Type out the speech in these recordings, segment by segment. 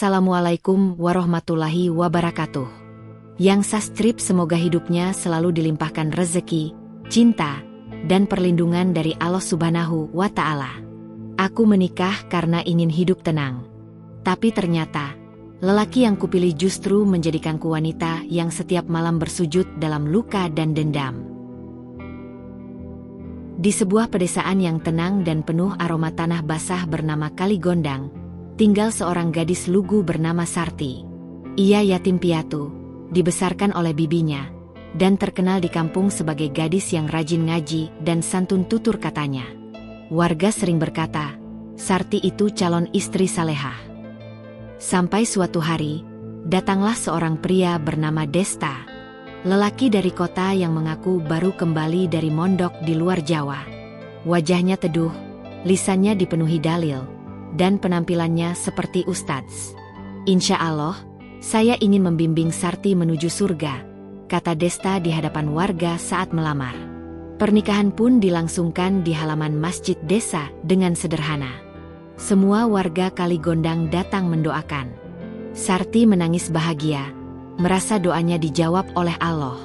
Assalamualaikum warahmatullahi wabarakatuh. Yang Sastrip semoga hidupnya selalu dilimpahkan rezeki, cinta, dan perlindungan dari Allah Subhanahu wa Ta'ala. Aku menikah karena ingin hidup tenang. Tapi ternyata, lelaki yang kupilih justru menjadikanku wanita yang setiap malam bersujud dalam luka dan dendam. Di sebuah pedesaan yang tenang dan penuh aroma tanah basah bernama Kaligondang, tinggal seorang gadis lugu bernama Sarti. Ia yatim piatu, dibesarkan oleh bibinya, dan terkenal di kampung sebagai gadis yang rajin ngaji dan santun tutur katanya. Warga sering berkata, Sarti itu calon istri salehah. Sampai suatu hari, datanglah seorang pria bernama Desta, lelaki dari kota yang mengaku baru kembali dari mondok di luar Jawa. Wajahnya teduh, lisannya dipenuhi dalil, dan penampilannya seperti ustadz. Insya Allah, saya ingin membimbing Sarti menuju surga, kata Desta di hadapan warga saat melamar. Pernikahan pun dilangsungkan di halaman masjid desa dengan sederhana. Semua warga Kaligondang datang mendoakan. Sarti menangis bahagia, merasa doanya dijawab oleh Allah.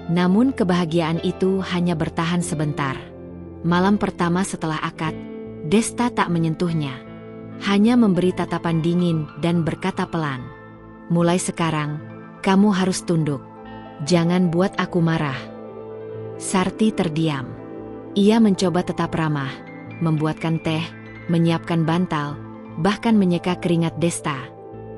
Namun kebahagiaan itu hanya bertahan sebentar. Malam pertama setelah akad, Desta tak menyentuhnya. Hanya memberi tatapan dingin dan berkata pelan, mulai sekarang, kamu harus tunduk. Jangan buat aku marah. Sarti terdiam. Ia mencoba tetap ramah, membuatkan teh, menyiapkan bantal, bahkan menyeka keringat Desta.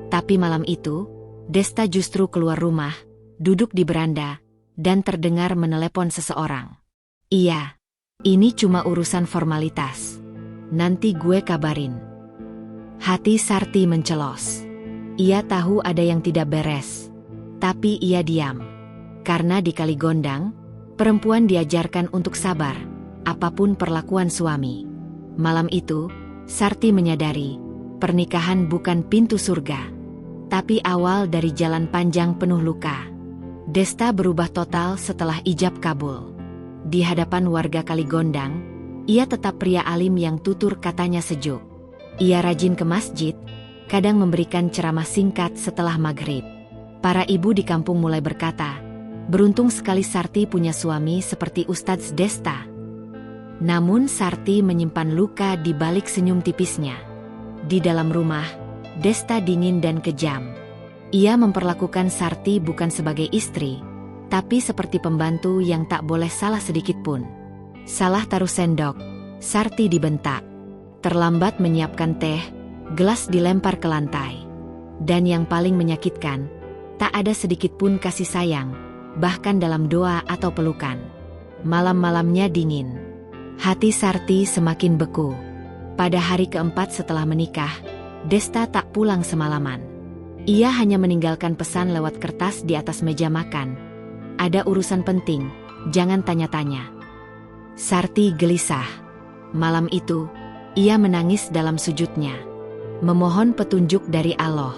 Tapi malam itu, Desta justru keluar rumah, duduk di beranda, dan terdengar menelepon seseorang. Iya, ini cuma urusan formalitas. Nanti gue kabarin. Hati Sarti mencelos. Ia tahu ada yang tidak beres. Tapi ia diam. Karena di Kaligondang, perempuan diajarkan untuk sabar, apapun perlakuan suami. Malam itu, Sarti menyadari, pernikahan bukan pintu surga, tapi awal dari jalan panjang penuh luka. Desta berubah total setelah ijab kabul. Di hadapan warga Kaligondang, ia tetap pria alim yang tutur katanya sejuk. Ia rajin ke masjid, kadang memberikan ceramah singkat setelah maghrib. Para ibu di kampung mulai berkata, beruntung sekali Sarti punya suami seperti Ustadz Desta. Namun Sarti menyimpan luka di balik senyum tipisnya. Di dalam rumah, Desta dingin dan kejam. Ia memperlakukan Sarti bukan sebagai istri, tapi seperti pembantu yang tak boleh salah sedikit pun. Salah taruh sendok, Sarti dibentak. Terlambat menyiapkan teh, gelas dilempar ke lantai. Dan yang paling menyakitkan, tak ada sedikit pun kasih sayang, bahkan dalam doa atau pelukan. Malam-malamnya dingin. Hati Sarti semakin beku. Pada hari keempat setelah menikah, Desta tak pulang semalaman. Ia hanya meninggalkan pesan lewat kertas di atas meja makan. Ada urusan penting, jangan tanya-tanya. Sarti gelisah. Malam itu, ia menangis dalam sujudnya, memohon petunjuk dari Allah.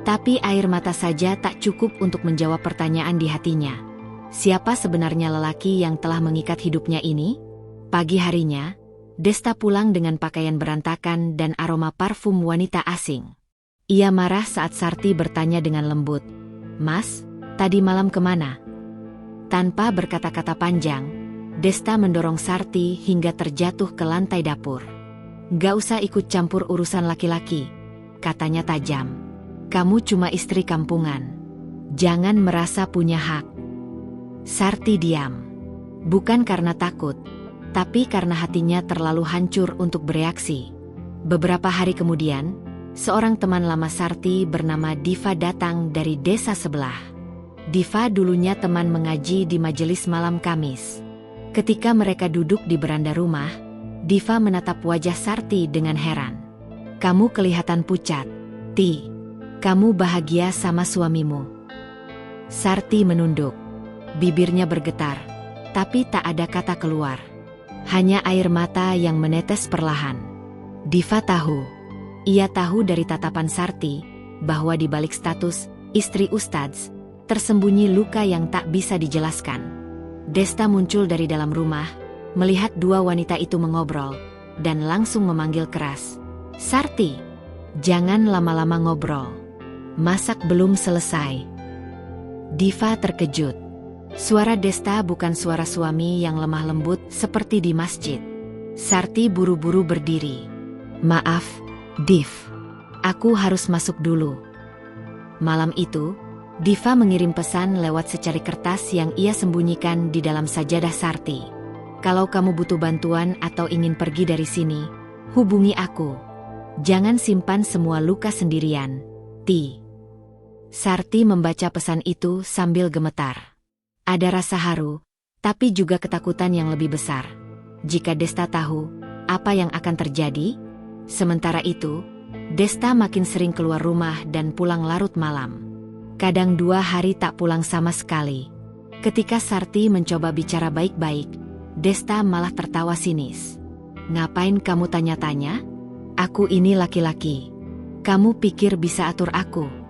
Tapi air mata saja tak cukup untuk menjawab pertanyaan di hatinya. Siapa sebenarnya lelaki yang telah mengikat hidupnya ini? Pagi harinya, Desta pulang dengan pakaian berantakan dan aroma parfum wanita asing. Ia marah saat Sarti bertanya dengan lembut, "Mas, tadi malam kemana?" Tanpa berkata-kata panjang, Desta mendorong Sarti hingga terjatuh ke lantai dapur. "Gak usah ikut campur urusan laki-laki," katanya tajam. "Kamu cuma istri kampungan. Jangan merasa punya hak." Sarti diam. Bukan karena takut, tapi karena hatinya terlalu hancur untuk bereaksi. Beberapa hari kemudian, seorang teman lama Sarti bernama Diva datang dari desa sebelah. Diva dulunya teman mengaji di majelis malam Kamis. Ketika mereka duduk di beranda rumah, Diva menatap wajah Sarti dengan heran. "Kamu kelihatan pucat. Ti, kamu bahagia sama suamimu?" Sarti menunduk. Bibirnya bergetar, tapi tak ada kata keluar. Hanya air mata yang menetes perlahan. Diva tahu. Ia tahu dari tatapan Sarti, bahwa di balik status istri Ustadz, tersembunyi luka yang tak bisa dijelaskan. Desta muncul dari dalam rumah, melihat dua wanita itu mengobrol, dan langsung memanggil keras, "Sarti, jangan lama-lama ngobrol." Masak belum selesai. Diva terkejut. Suara Desta bukan suara suami yang lemah lembut seperti di masjid. Sarti buru-buru berdiri. Maaf, Div. Aku harus masuk dulu. Malam itu, Diva mengirim pesan lewat secari kertas yang ia sembunyikan di dalam sajadah Sarti. Kalau kamu butuh bantuan atau ingin pergi dari sini, hubungi aku. Jangan simpan semua luka sendirian. Ti. Sarti membaca pesan itu sambil gemetar. Ada rasa haru, tapi juga ketakutan yang lebih besar. Jika Desta tahu apa yang akan terjadi, sementara itu, Desta makin sering keluar rumah dan pulang larut malam. Kadang 2 hari tak pulang sama sekali. Ketika Sarti mencoba bicara baik-baik, Desta malah tertawa sinis. Ngapain kamu tanya-tanya? Aku ini laki-laki. Kamu pikir bisa atur aku?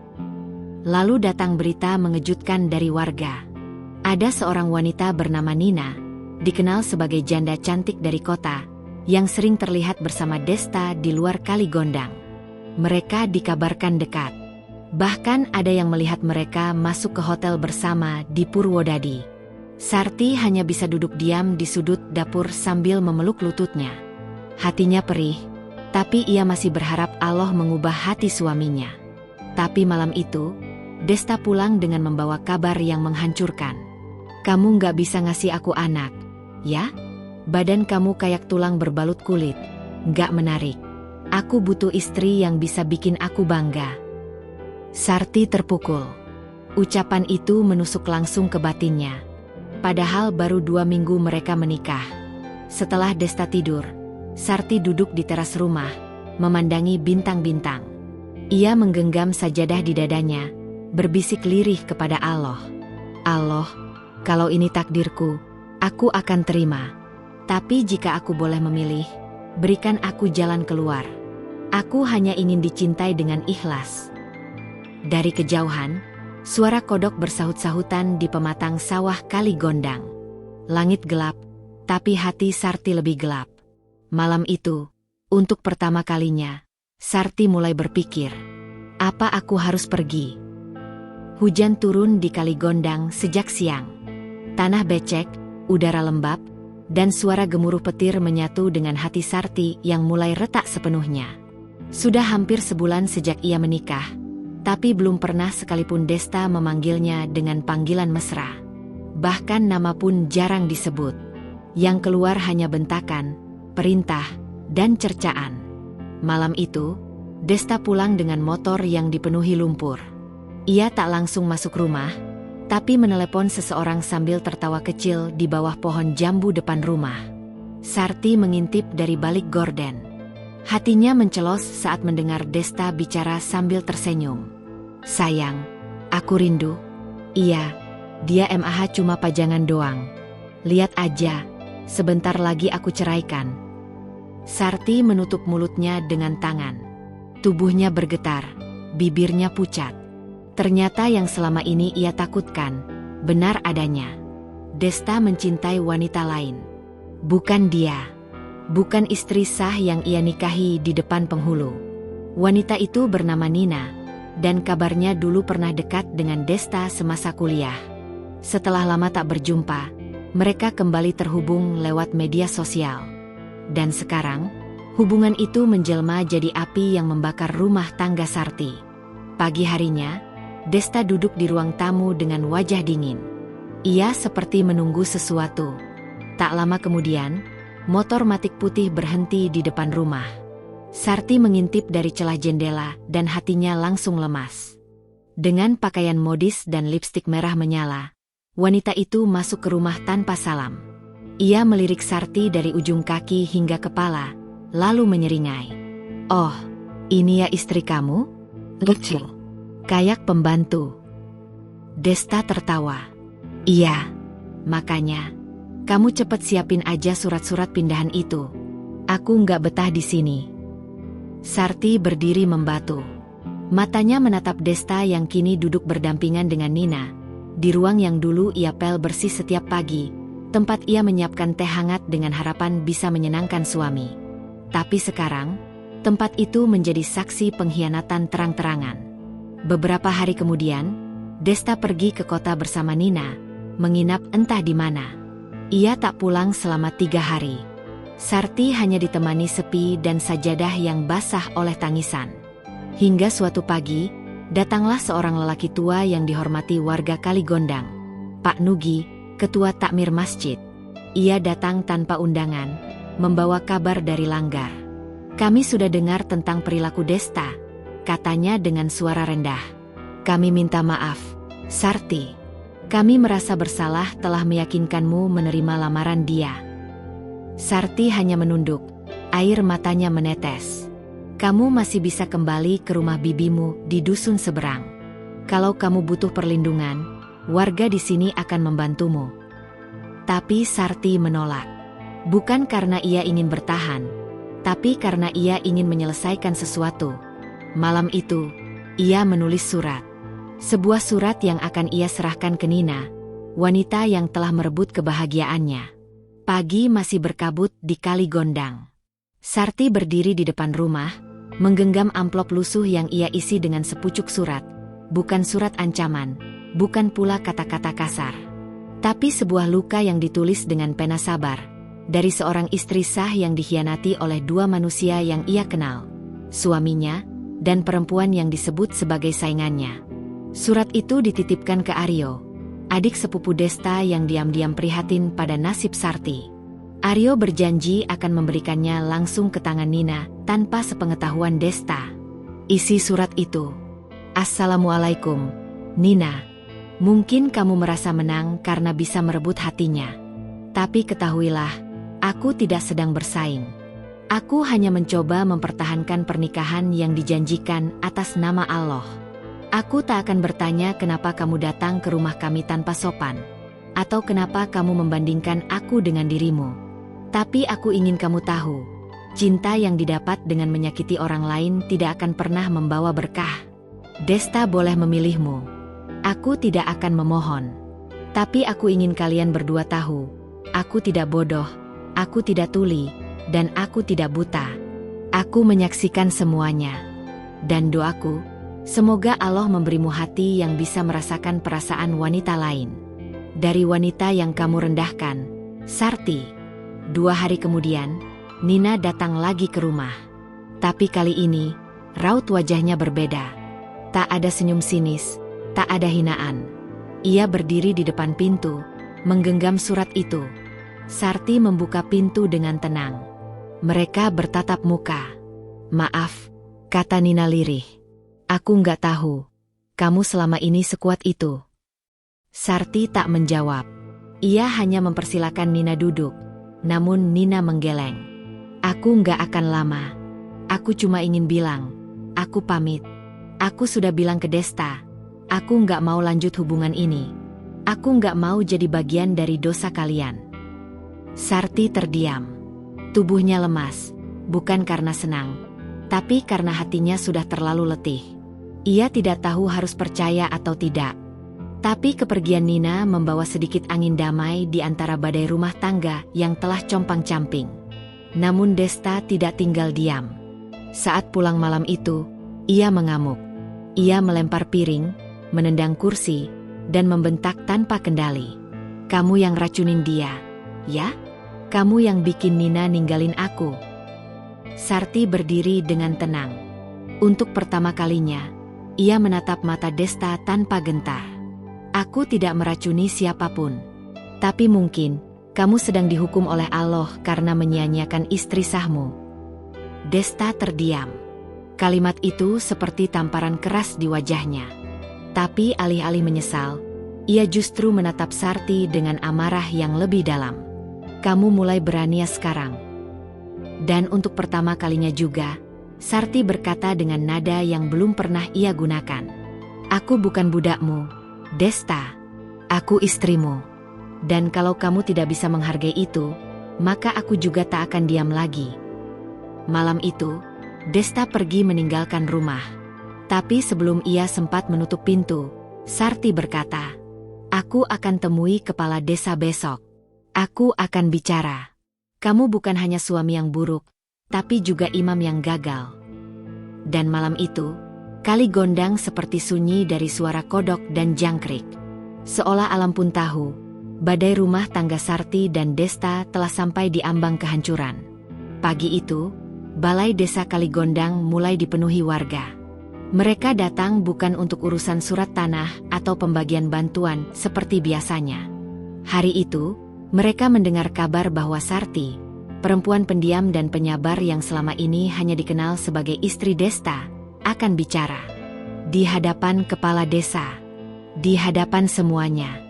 Lalu datang berita mengejutkan dari warga. Ada seorang wanita bernama Nina, dikenal sebagai janda cantik dari kota, yang sering terlihat bersama Desta di luar Kali Gondang. Mereka dikabarkan dekat. Bahkan ada yang melihat mereka masuk ke hotel bersama di Purwodadi. Sarti hanya bisa duduk diam di sudut dapur sambil memeluk lututnya. Hatinya perih, tapi ia masih berharap Allah mengubah hati suaminya. Tapi malam itu, Desta pulang dengan membawa kabar yang menghancurkan. Kamu nggak bisa ngasih aku anak, ya? Badan kamu kayak tulang berbalut kulit, nggak menarik. Aku butuh istri yang bisa bikin aku bangga. Sarti terpukul. Ucapan itu menusuk langsung ke batinnya. Padahal baru 2 minggu mereka menikah. Setelah Desta tidur, Sarti duduk di teras rumah, memandangi bintang-bintang. Ia menggenggam sajadah di dadanya, berbisik lirih kepada Allah. Allah, kalau ini takdirku, aku akan terima. Tapi jika aku boleh memilih, berikan aku jalan keluar. Aku hanya ingin dicintai dengan ikhlas. Dari kejauhan, suara kodok bersahut-sahutan di pematang sawah Kali Gondang. Langit gelap, tapi hati Sarti lebih gelap. Malam itu, untuk pertama kalinya, Sarti mulai berpikir, apa aku harus pergi? Hujan turun di Kali Gondang sejak siang. Tanah becek, udara lembab, dan suara gemuruh petir menyatu dengan hati Sarti yang mulai retak sepenuhnya. Sudah hampir sebulan sejak ia menikah, tapi belum pernah sekalipun Desta memanggilnya dengan panggilan mesra. Bahkan nama pun jarang disebut. Yang keluar hanya bentakan, perintah, dan cercaan. Malam itu, Desta pulang dengan motor yang dipenuhi lumpur. Ia tak langsung masuk rumah, tapi menelepon seseorang sambil tertawa kecil di bawah pohon jambu depan rumah. Sarti mengintip dari balik gorden. Hatinya mencelos saat mendengar Desta bicara sambil tersenyum. Sayang, aku rindu. Iya, dia MAH cuma pajangan doang. Lihat aja, sebentar lagi aku ceraikan. Sarti menutup mulutnya dengan tangan. Tubuhnya bergetar, bibirnya pucat. Ternyata yang selama ini ia takutkan, benar adanya. Desta mencintai wanita lain. Bukan dia. Bukan istri sah yang ia nikahi di depan penghulu. Wanita itu bernama Nina, dan kabarnya dulu pernah dekat dengan Desta semasa kuliah. Setelah lama tak berjumpa, mereka kembali terhubung lewat media sosial. Dan sekarang, hubungan itu menjelma jadi api yang membakar rumah tangga Sarti. Pagi harinya, Desta duduk di ruang tamu dengan wajah dingin. Ia seperti menunggu sesuatu. Tak lama kemudian, motor matic putih berhenti di depan rumah. Sarti mengintip dari celah jendela dan hatinya langsung lemas. Dengan pakaian modis dan lipstik merah menyala, wanita itu masuk ke rumah tanpa salam. Ia melirik Sarti dari ujung kaki hingga kepala, lalu menyeringai. Oh, ini ya istri kamu? Lucu. Kayak pembantu. Desta tertawa. Iya, makanya kamu cepet siapin aja surat-surat pindahan itu. Aku nggak betah di sini. Sarti berdiri membatu. Matanya menatap Desta yang kini duduk berdampingan dengan Nina, di ruang yang dulu ia pel bersih setiap pagi, tempat ia menyiapkan teh hangat dengan harapan bisa menyenangkan suami. Tapi sekarang, tempat itu menjadi saksi pengkhianatan terang-terangan. Beberapa hari kemudian, Desta pergi ke kota bersama Nina, menginap entah di mana. Ia tak pulang selama 3 hari. Sarti hanya ditemani sepi dan sajadah yang basah oleh tangisan. Hingga suatu pagi, datanglah seorang lelaki tua yang dihormati warga Kaligondang, Pak Nugi, ketua takmir masjid. Ia datang tanpa undangan, membawa kabar dari Langgar. "Kami sudah dengar tentang perilaku Desta," katanya dengan suara rendah. "Kami minta maaf, Sarti. Kami merasa bersalah telah meyakinkanmu menerima lamaran dia." Sarti hanya menunduk, air matanya menetes. "Kamu masih bisa kembali ke rumah bibimu di dusun seberang. Kalau kamu butuh perlindungan, warga di sini akan membantumu." Tapi Sarti menolak. Bukan karena ia ingin bertahan, tapi karena ia ingin menyelesaikan sesuatu. Malam itu, ia menulis surat. Sebuah surat yang akan ia serahkan ke Nina, wanita yang telah merebut kebahagiaannya. Pagi masih berkabut di Kaligondang. Sarti berdiri di depan rumah, menggenggam amplop lusuh yang ia isi dengan sepucuk surat. Bukan surat ancaman, bukan pula kata-kata kasar. Tapi sebuah luka yang ditulis dengan pena sabar, dari seorang istri sah yang dikhianati oleh 2 manusia yang ia kenal, suaminya, dan perempuan yang disebut sebagai saingannya. Surat itu dititipkan ke Aryo, adik sepupu Desta yang diam-diam prihatin pada nasib Sarti. Aryo berjanji akan memberikannya langsung ke tangan Nina tanpa sepengetahuan Desta. Isi surat itu, "Assalamualaikum, Nina. Mungkin kamu merasa menang karena bisa merebut hatinya. Tapi ketahuilah, aku tidak sedang bersaing. Aku hanya mencoba mempertahankan pernikahan yang dijanjikan atas nama Allah. Aku tak akan bertanya kenapa kamu datang ke rumah kami tanpa sopan, atau kenapa kamu membandingkan aku dengan dirimu. Tapi aku ingin kamu tahu, cinta yang didapat dengan menyakiti orang lain tidak akan pernah membawa berkah. Desta boleh memilihmu. Aku tidak akan memohon. Tapi aku ingin kalian berdua tahu, aku tidak bodoh, aku tidak tuli, dan aku tidak buta. Aku menyaksikan semuanya. Dan doaku, semoga Allah memberimu hati yang bisa merasakan perasaan wanita lain. Dari wanita yang kamu rendahkan, Sarti." 2 hari kemudian, Nina datang lagi ke rumah. Tapi kali ini, raut wajahnya berbeda. Tak ada senyum sinis, tak ada hinaan. Ia berdiri di depan pintu, menggenggam surat itu. Sarti membuka pintu dengan tenang. Mereka bertatap muka. "Maaf," kata Nina lirih. "Aku nggak tahu. Kamu selama ini sekuat itu." Sarti tak menjawab. Ia hanya mempersilakan Nina duduk. Namun Nina menggeleng. "Aku nggak akan lama. Aku cuma ingin bilang, aku pamit. Aku sudah bilang ke Desta. Aku nggak mau lanjut hubungan ini. Aku nggak mau jadi bagian dari dosa kalian." Sarti terdiam. Tubuhnya lemas, bukan karena senang, tapi karena hatinya sudah terlalu letih. Ia tidak tahu harus percaya atau tidak. Tapi kepergian Nina membawa sedikit angin damai di antara badai rumah tangga yang telah compang-camping. Namun Desta tidak tinggal diam. Saat pulang malam itu, ia mengamuk. Ia melempar piring, menendang kursi, dan membentak tanpa kendali. "Kamu yang racunin dia, ya? Kamu yang bikin Nina ninggalin aku." Sarti berdiri dengan tenang. Untuk pertama kalinya, ia menatap mata Desta tanpa gentar. "Aku tidak meracuni siapapun. Tapi mungkin, kamu sedang dihukum oleh Allah karena menyia-nyiakan istri sahmu." Desta terdiam. Kalimat itu seperti tamparan keras di wajahnya. Tapi alih-alih menyesal, ia justru menatap Sarti dengan amarah yang lebih dalam. "Kamu mulai berani sekarang." Dan untuk pertama kalinya juga, Sarti berkata dengan nada yang belum pernah ia gunakan. "Aku bukan budakmu, Desta. Aku istrimu. Dan kalau kamu tidak bisa menghargai itu, maka aku juga tak akan diam lagi." Malam itu, Desta pergi meninggalkan rumah. Tapi sebelum ia sempat menutup pintu, Sarti berkata, "Aku akan temui kepala desa besok. Aku akan bicara. Kamu bukan hanya suami yang buruk, tapi juga imam yang gagal." Dan malam itu, Kali Gondang seperti sunyi dari suara kodok dan jangkrik. Seolah alam pun tahu, badai rumah tangga Sarti dan Desta telah sampai di ambang kehancuran. Pagi itu, balai desa Kali Gondang mulai dipenuhi warga. Mereka datang bukan untuk urusan surat tanah atau pembagian bantuan seperti biasanya. Hari itu, mereka mendengar kabar bahwa Sarti, perempuan pendiam dan penyabar yang selama ini hanya dikenal sebagai istri Desta, akan bicara. Di hadapan kepala desa. Di hadapan semuanya.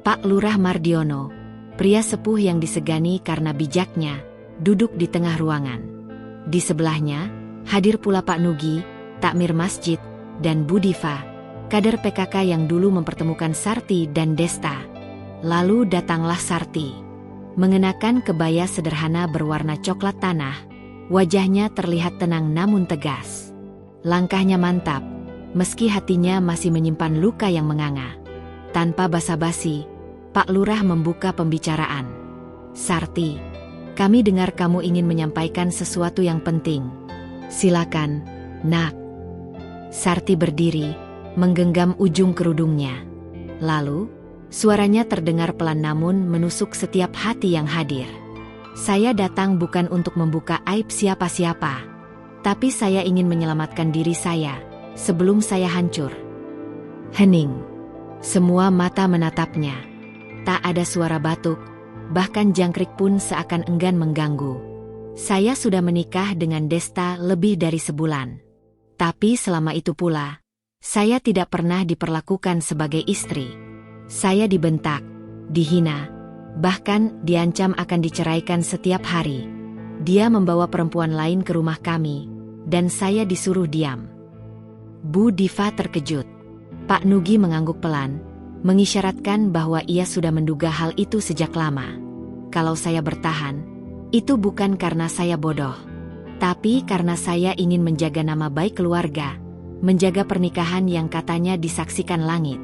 Pak Lurah Mardiono, pria sepuh yang disegani karena bijaknya, duduk di tengah ruangan. Di sebelahnya, hadir pula Pak Nugi, takmir masjid, dan Bu Diva, kader PKK yang dulu mempertemukan Sarti dan Desta. Lalu datanglah Sarti. Mengenakan kebaya sederhana berwarna coklat tanah, wajahnya terlihat tenang namun tegas. Langkahnya mantap, meski hatinya masih menyimpan luka yang menganga. Tanpa basa-basi, Pak Lurah membuka pembicaraan. Sarti, kami dengar kamu ingin menyampaikan sesuatu yang penting. Silakan, Nak. Sarti berdiri, menggenggam ujung kerudungnya. Lalu, suaranya terdengar pelan namun menusuk setiap hati yang hadir. Saya datang bukan untuk membuka aib siapa-siapa, tapi saya ingin menyelamatkan diri saya sebelum saya hancur. Hening. Semua mata menatapnya. Tak ada suara batuk, bahkan jangkrik pun seakan enggan mengganggu. Saya sudah menikah dengan Desta lebih dari sebulan. Tapi selama itu pula, saya tidak pernah diperlakukan sebagai istri. Saya dibentak, dihina, bahkan diancam akan diceraikan setiap hari. Dia membawa perempuan lain ke rumah kami, dan saya disuruh diam. Bu Diva terkejut. Pak Nugi mengangguk pelan, mengisyaratkan bahwa ia sudah menduga hal itu sejak lama. Kalau saya bertahan, itu bukan karena saya bodoh, tapi karena saya ingin menjaga nama baik keluarga, menjaga pernikahan yang katanya disaksikan langit.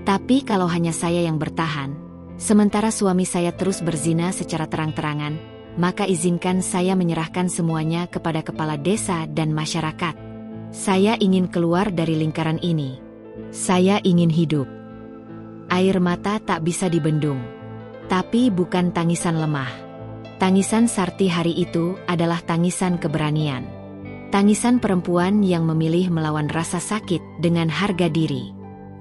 Tapi kalau hanya saya yang bertahan, sementara suami saya terus berzina secara terang-terangan, maka izinkan saya menyerahkan semuanya kepada kepala desa dan masyarakat. Saya ingin keluar dari lingkaran ini. Saya ingin hidup. Air mata tak bisa dibendung. Tapi bukan tangisan lemah. Tangisan Sarti hari itu adalah tangisan keberanian. Tangisan perempuan yang memilih melawan rasa sakit dengan harga diri.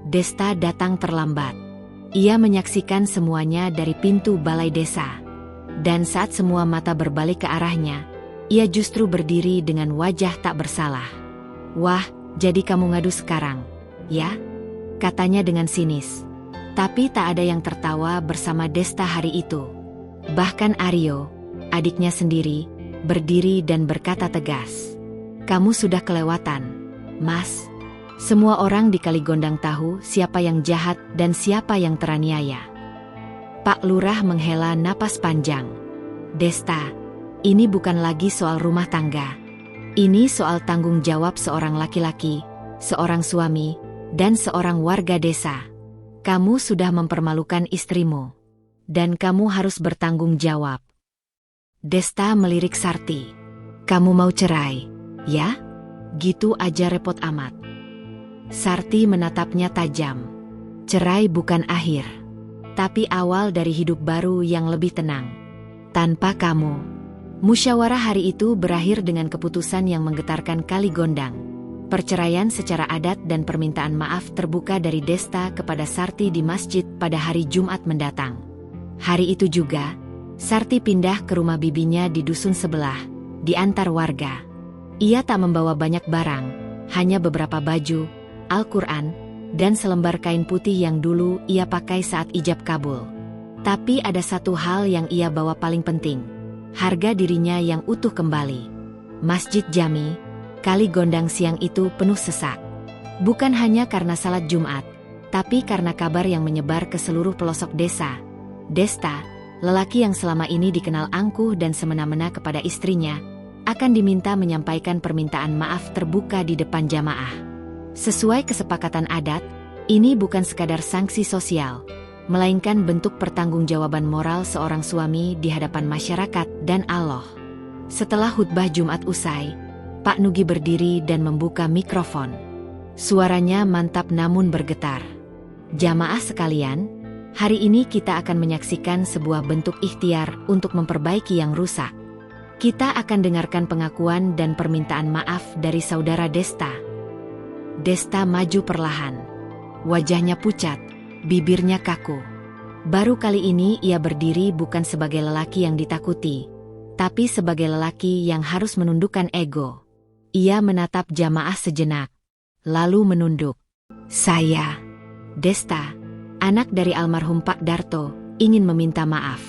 Desta datang terlambat. Ia menyaksikan semuanya dari pintu balai desa. Dan saat semua mata berbalik ke arahnya, ia justru berdiri dengan wajah tak bersalah. Wah, jadi kamu ngadu sekarang, ya? Katanya dengan sinis. Tapi tak ada yang tertawa bersama Desta hari itu. Bahkan Aryo, adiknya sendiri, berdiri dan berkata tegas. Kamu sudah kelewatan, Mas. Semua orang di Kali Gondang tahu siapa yang jahat dan siapa yang teraniaya. Pak Lurah menghela napas panjang. Desta, ini bukan lagi soal rumah tangga. Ini soal tanggung jawab seorang laki-laki, seorang suami, dan seorang warga desa. Kamu sudah mempermalukan istrimu. Dan kamu harus bertanggung jawab. Desta melirik Sarti. Kamu mau cerai, ya? Gitu aja repot amat. Sarti menatapnya tajam. Cerai bukan akhir, tapi awal dari hidup baru yang lebih tenang. Tanpa kamu. Musyawarah hari itu berakhir dengan keputusan yang menggetarkan Kali Gondang. Perceraian secara adat dan permintaan maaf terbuka dari Desta kepada Sarti di masjid pada hari Jumat mendatang. Hari itu juga, Sarti pindah ke rumah bibinya di dusun sebelah, di antar warga. Ia tak membawa banyak barang, hanya beberapa baju, Al-Quran, dan selembar kain putih yang dulu ia pakai saat ijab kabul. Tapi ada satu hal yang ia bawa paling penting, harga dirinya yang utuh kembali. Masjid Jami, Kali Gondang siang itu penuh sesak. Bukan hanya karena salat Jumat, tapi karena kabar yang menyebar ke seluruh pelosok desa. Desta, lelaki yang selama ini dikenal angkuh dan semena-mena kepada istrinya, akan diminta menyampaikan permintaan maaf terbuka di depan jamaah. Sesuai kesepakatan adat, ini bukan sekadar sanksi sosial, melainkan bentuk pertanggungjawaban moral seorang suami di hadapan masyarakat dan Allah. Setelah khutbah Jumat usai, Pak Nugi berdiri dan membuka mikrofon. Suaranya mantap namun bergetar. Jamaah sekalian, hari ini kita akan menyaksikan sebuah bentuk ikhtiar untuk memperbaiki yang rusak. Kita akan dengarkan pengakuan dan permintaan maaf dari saudara Desta. Desta maju perlahan. Wajahnya pucat, bibirnya kaku. Baru kali ini ia berdiri bukan sebagai lelaki yang ditakuti, tapi sebagai lelaki yang harus menundukkan ego. Ia menatap jamaah sejenak, lalu menunduk. Saya, Desta, anak dari almarhum Pak Darto, ingin meminta maaf.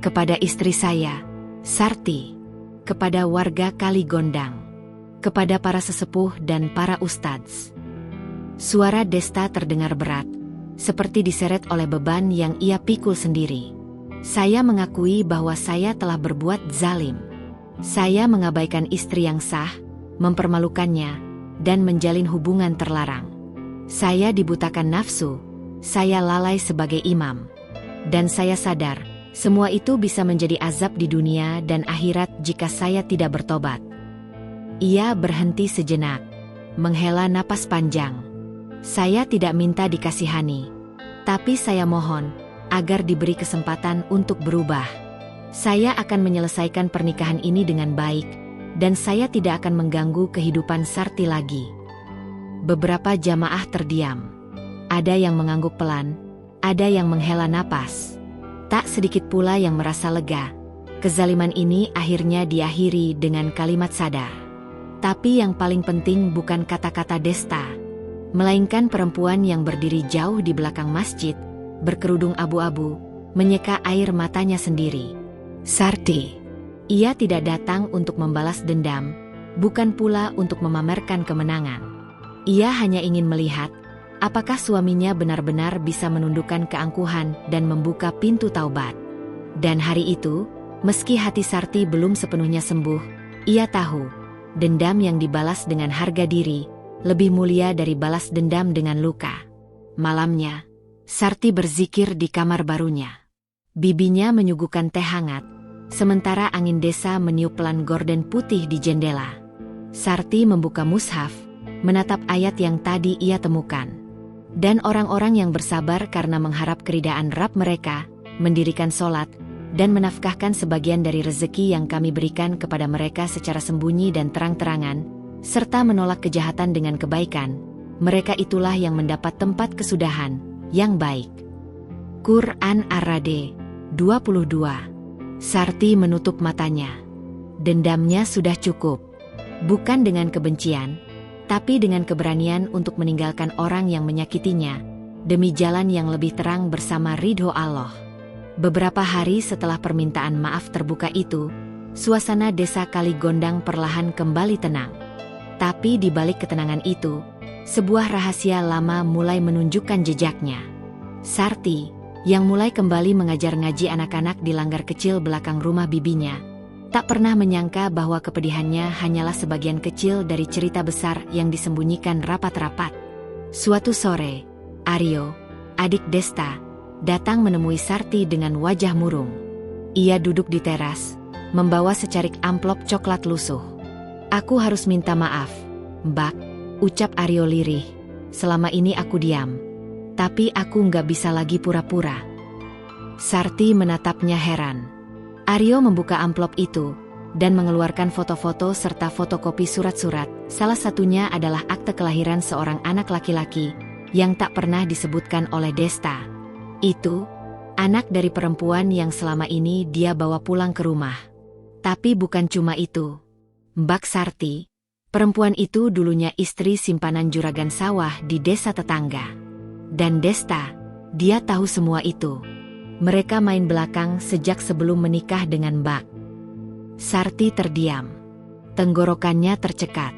Kepada istri saya, Sarti, kepada warga Kaligondang, kepada para sesepuh dan para ustadz. Suara Desta terdengar berat, seperti diseret oleh beban yang ia pikul sendiri. Saya mengakui bahwa saya telah berbuat zalim. Saya mengabaikan istri yang sah, mempermalukannya, dan menjalin hubungan terlarang. Saya dibutakan nafsu, saya lalai sebagai imam. Dan saya sadar, semua itu bisa menjadi azab di dunia dan akhirat jika saya tidak bertobat. Ia berhenti sejenak, menghela napas panjang. Saya tidak minta dikasihani, tapi saya mohon agar diberi kesempatan untuk berubah. Saya akan menyelesaikan pernikahan ini dengan baik, dan saya tidak akan mengganggu kehidupan Sarti lagi. Beberapa jamaah terdiam. Ada yang mengangguk pelan, ada yang menghela napas. Tak sedikit pula yang merasa lega. Kezaliman ini akhirnya diakhiri dengan kalimat sadar. Tapi yang paling penting bukan kata-kata Desta, melainkan perempuan yang berdiri jauh di belakang masjid, berkerudung abu-abu, menyeka air matanya sendiri. Sarti. Ia tidak datang untuk membalas dendam, bukan pula untuk memamerkan kemenangan. Ia hanya ingin melihat, apakah suaminya benar-benar bisa menundukkan keangkuhan dan membuka pintu taubat. Dan hari itu, meski hati Sarti belum sepenuhnya sembuh, ia tahu, dendam yang dibalas dengan harga diri lebih mulia dari balas dendam dengan luka. Malamnya, Sarti berzikir di kamar barunya. Bibinya menyuguhkan teh hangat, sementara angin desa meniup pelan gorden putih di jendela. Sarti membuka mushaf, menatap ayat yang tadi ia temukan. Dan orang-orang yang bersabar karena mengharap keridaan Rabb mereka, mendirikan sholat, dan menafkahkan sebagian dari rezeki yang kami berikan kepada mereka secara sembunyi dan terang-terangan, serta menolak kejahatan dengan kebaikan, mereka itulah yang mendapat tempat kesudahan yang baik. Quran Ar-Ra'd 22. Sarti menutup matanya. Dendamnya sudah cukup. Bukan dengan kebencian, tapi dengan keberanian untuk meninggalkan orang yang menyakitinya, demi jalan yang lebih terang bersama ridho Allah. Beberapa hari setelah permintaan maaf terbuka itu, suasana desa Kaligondang perlahan kembali tenang. Tapi di balik ketenangan itu, sebuah rahasia lama mulai menunjukkan jejaknya. Sarti, yang mulai kembali mengajar ngaji anak-anak di langgar kecil belakang rumah bibinya, tak pernah menyangka bahwa kepedihannya hanyalah sebagian kecil dari cerita besar yang disembunyikan rapat-rapat. Suatu sore, Aryo, adik Desta, datang menemui Sarti dengan wajah murung. Ia duduk di teras, membawa secarik amplop coklat lusuh. Aku harus minta maaf, Mbak, ucap Aryo lirih. Selama ini aku diam. Tapi aku nggak bisa lagi pura-pura. Sarti menatapnya heran. Aryo membuka amplop itu, dan mengeluarkan foto-foto serta fotokopi surat-surat. Salah satunya adalah akte kelahiran seorang anak laki-laki, yang tak pernah disebutkan oleh Desta. Itu, anak dari perempuan yang selama ini dia bawa pulang ke rumah. Tapi bukan cuma itu. Mbak Sarti, perempuan itu dulunya istri simpanan juragan sawah di desa tetangga. Dan Desta, dia tahu semua itu. Mereka main belakang sejak sebelum menikah dengan Mbak. Sarti terdiam. Tenggorokannya tercekat.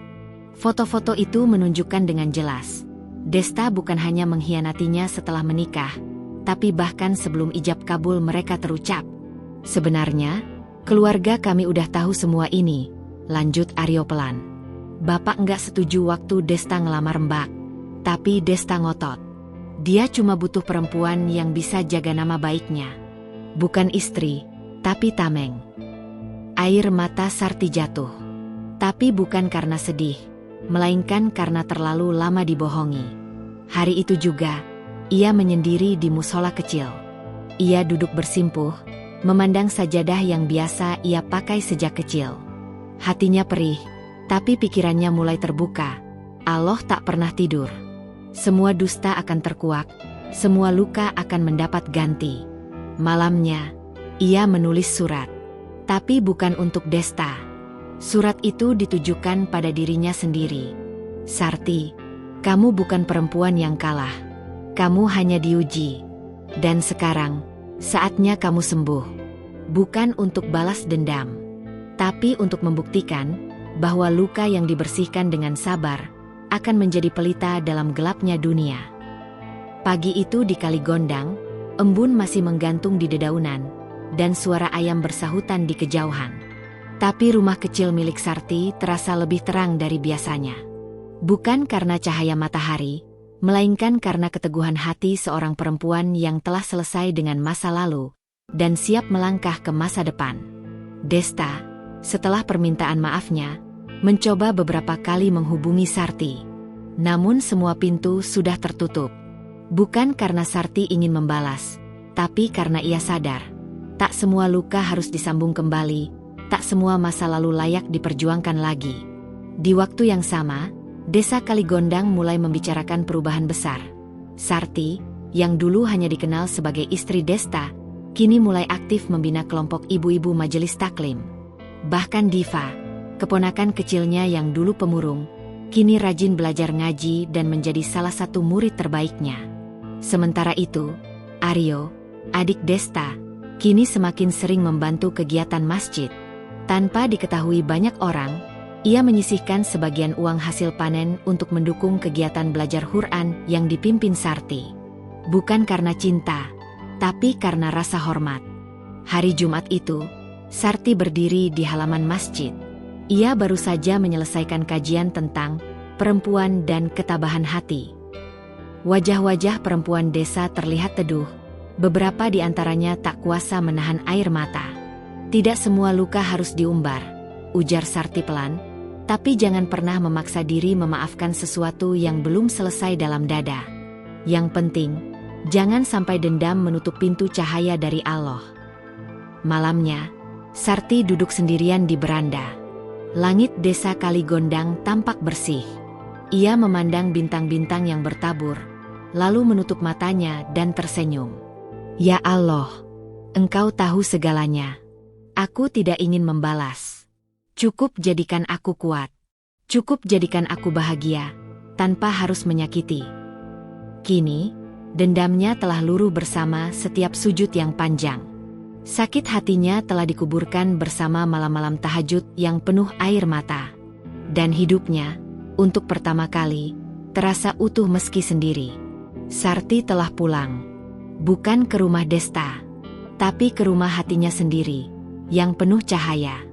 Foto-foto itu menunjukkan dengan jelas, Desta bukan hanya mengkhianatinya setelah menikah, tapi bahkan sebelum ijab kabul mereka terucap. Sebenarnya, keluarga kami udah tahu semua ini, lanjut Aryo pelan. Bapak nggak setuju waktu Desta ngelamar Mbak. Tapi Desta ngotot. Dia cuma butuh perempuan yang bisa jaga nama baiknya. Bukan istri, tapi tameng. Air mata Sarti jatuh. Tapi bukan karena sedih, melainkan karena terlalu lama dibohongi. Hari itu juga, ia menyendiri di musola kecil. Ia duduk bersimpuh, memandang sajadah yang biasa ia pakai sejak kecil. Hatinya perih, tapi pikirannya mulai terbuka. Allah tak pernah tidur. Semua dusta akan terkuak, semua luka akan mendapat ganti. Malamnya, ia menulis surat. Tapi bukan untuk Desta. Surat itu ditujukan pada dirinya sendiri. Sarti, kamu bukan perempuan yang kalah. Kamu hanya diuji. Dan sekarang, saatnya kamu sembuh. Bukan untuk balas dendam, tapi untuk membuktikan bahwa luka yang dibersihkan dengan sabar akan menjadi pelita dalam gelapnya dunia. Pagi itu di Kali Gondang, embun masih menggantung di dedaunan, dan suara ayam bersahutan di kejauhan. Tapi rumah kecil milik Sarti terasa lebih terang dari biasanya. Bukan karena cahaya matahari, melainkan karena keteguhan hati seorang perempuan yang telah selesai dengan masa lalu dan siap melangkah ke masa depan. Desta, setelah permintaan maafnya, mencoba beberapa kali menghubungi Sarti. Namun semua pintu sudah tertutup. Bukan karena Sarti ingin membalas, tapi karena ia sadar, tak semua luka harus disambung kembali, tak semua masa lalu layak diperjuangkan lagi. Di waktu yang sama, Desa Kali Gondang mulai membicarakan perubahan besar. Sarti, yang dulu hanya dikenal sebagai istri Desta, kini mulai aktif membina kelompok ibu-ibu majelis taklim. Bahkan Diva, keponakan kecilnya yang dulu pemurung, kini rajin belajar ngaji dan menjadi salah satu murid terbaiknya. Sementara itu, Aryo, adik Desta, kini semakin sering membantu kegiatan masjid. Tanpa diketahui banyak orang, ia menyisihkan sebagian uang hasil panen untuk mendukung kegiatan belajar Quran yang dipimpin Sarti. Bukan karena cinta, tapi karena rasa hormat. Hari Jumat itu, Sarti berdiri di halaman masjid. Ia baru saja menyelesaikan kajian tentang perempuan dan ketabahan hati. Wajah-wajah perempuan desa terlihat teduh, beberapa di antaranya tak kuasa menahan air mata. Tidak semua luka harus diumbar, ujar Sarti pelan, tapi jangan pernah memaksa diri memaafkan sesuatu yang belum selesai dalam dada. Yang penting, jangan sampai dendam menutup pintu cahaya dari Allah. Malamnya, Sarti duduk sendirian di beranda. Langit Desa Kali Gondang tampak bersih. Ia memandang bintang-bintang yang bertabur, lalu menutup matanya dan tersenyum. Ya Allah, Engkau tahu segalanya. Aku tidak ingin membalas. Cukup jadikan aku kuat. Cukup jadikan aku bahagia, tanpa harus menyakiti. Kini, dendamnya telah luruh bersama setiap sujud yang panjang. Sakit hatinya telah dikuburkan bersama malam-malam tahajud yang penuh air mata. Dan hidupnya, untuk pertama kali, terasa utuh meski sendiri. Sarti telah pulang. Bukan ke rumah Desta, tapi ke rumah hatinya sendiri, yang penuh cahaya.